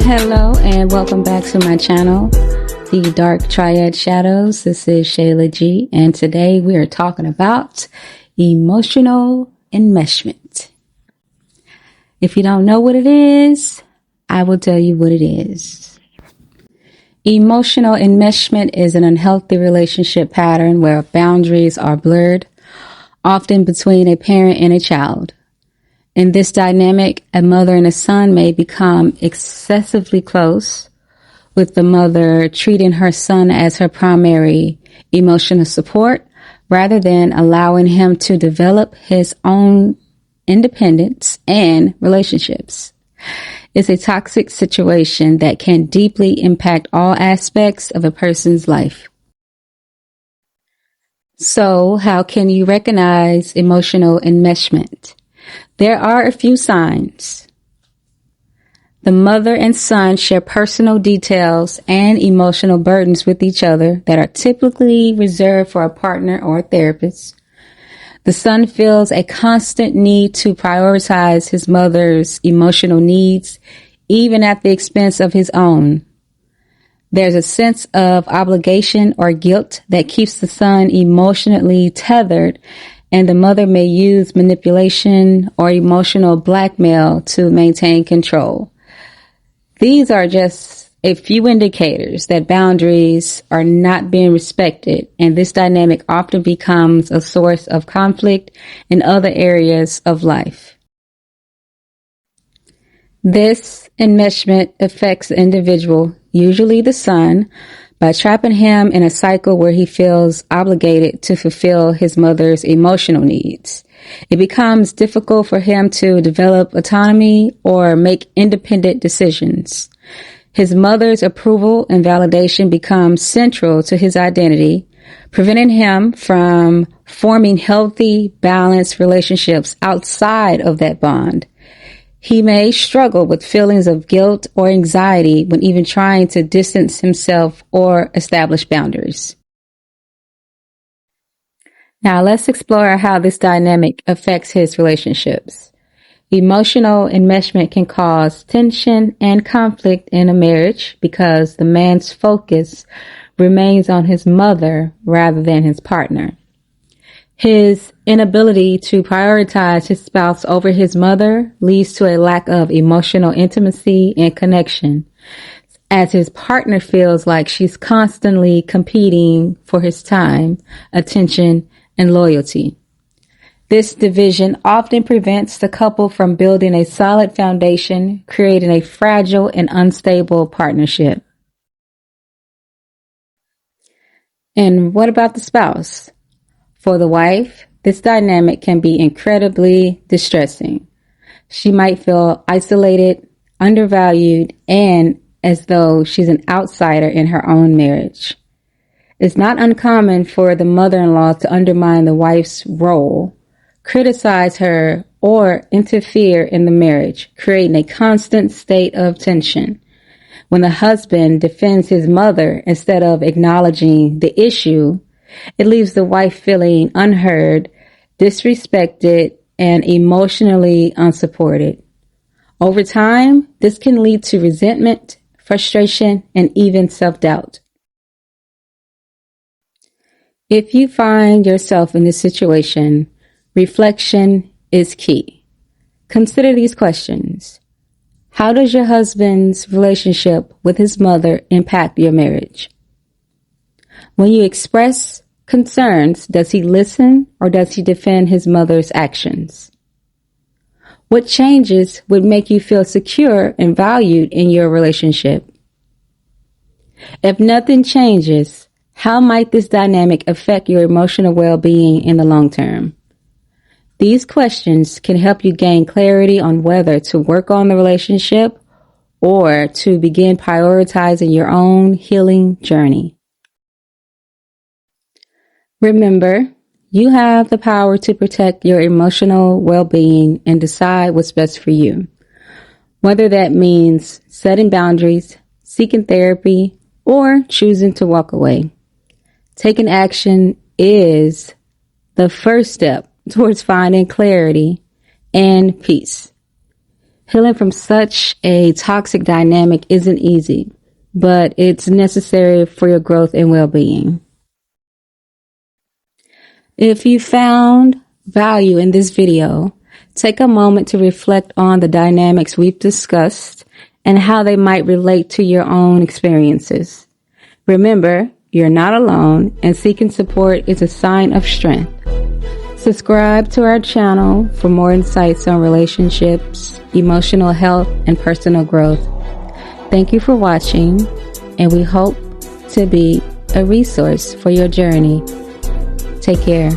Hello and welcome back to my channel, The Dark Triad Shadows. This is Shayla G, and today we are talking about emotional enmeshment. If you don't know what it is, I will tell you what it is. Emotional enmeshment is an unhealthy relationship pattern where boundaries are blurred, often between a parent and a child. In this dynamic, a mother and a son may become excessively close, with the mother treating her son as her primary emotional support rather than allowing him to develop his own independence and relationships. It's a toxic situation that can deeply impact all aspects of a person's life. So, how can you recognize emotional enmeshment? There are a few signs. The mother and son share personal details and emotional burdens with each other that are typically reserved for a partner or a therapist. The son feels a constant need to prioritize his mother's emotional needs, even at the expense of his own. There's a sense of obligation or guilt that keeps the son emotionally tethered, and the mother may use manipulation or emotional blackmail to maintain control. These are just a few indicators that boundaries are not being respected, and this dynamic often becomes a source of conflict in other areas of life. This enmeshment affects the individual, usually the son, by trapping him in a cycle where he feels obligated to fulfill his mother's emotional needs. It becomes difficult for him to develop autonomy or make independent decisions. His mother's approval and validation become central to his identity, preventing him from forming healthy, balanced relationships outside of that bond. He may struggle with feelings of guilt or anxiety when even trying to distance himself or establish boundaries. Now let's explore how this dynamic affects his relationships. Emotional enmeshment can cause tension and conflict in a marriage because the man's focus remains on his mother rather than his partner. His inability to prioritize his spouse over his mother leads to a lack of emotional intimacy and connection, as his partner feels like she's constantly competing for his time, attention, and loyalty. This division often prevents the couple from building a solid foundation, creating a fragile and unstable partnership. And what about the spouse? For the wife, this dynamic can be incredibly distressing. She might feel isolated, undervalued, and as though she's an outsider in her own marriage. It's not uncommon for the mother-in-law to undermine the wife's role, criticize her, or interfere in the marriage, creating a constant state of tension. When the husband defends his mother instead of acknowledging the issue, it leaves the wife feeling unheard, disrespected, and emotionally unsupported. Over time, this can lead to resentment, frustration, and even self-doubt. If you find yourself in this situation, reflection is key. Consider these questions. How does your husband's relationship with his mother impact your marriage? When you express concerns, does he listen or does he defend his mother's actions? What changes would make you feel secure and valued in your relationship? If nothing changes, how might this dynamic affect your emotional well-being in the long term? These questions can help you gain clarity on whether to work on the relationship or to begin prioritizing your own healing journey. Remember, you have the power to protect your emotional well-being and decide what's best for you. Whether that means setting boundaries, seeking therapy, or choosing to walk away. Taking action is the first step towards finding clarity and peace. Healing from such a toxic dynamic isn't easy, but it's necessary for your growth and well-being. If you found value in this video, take a moment to reflect on the dynamics we've discussed and how they might relate to your own experiences. Remember, you're not alone, and seeking support is a sign of strength. Subscribe to our channel for more insights on relationships, emotional health, and personal growth. Thank you for watching, and we hope to be a resource for your journey. Take care.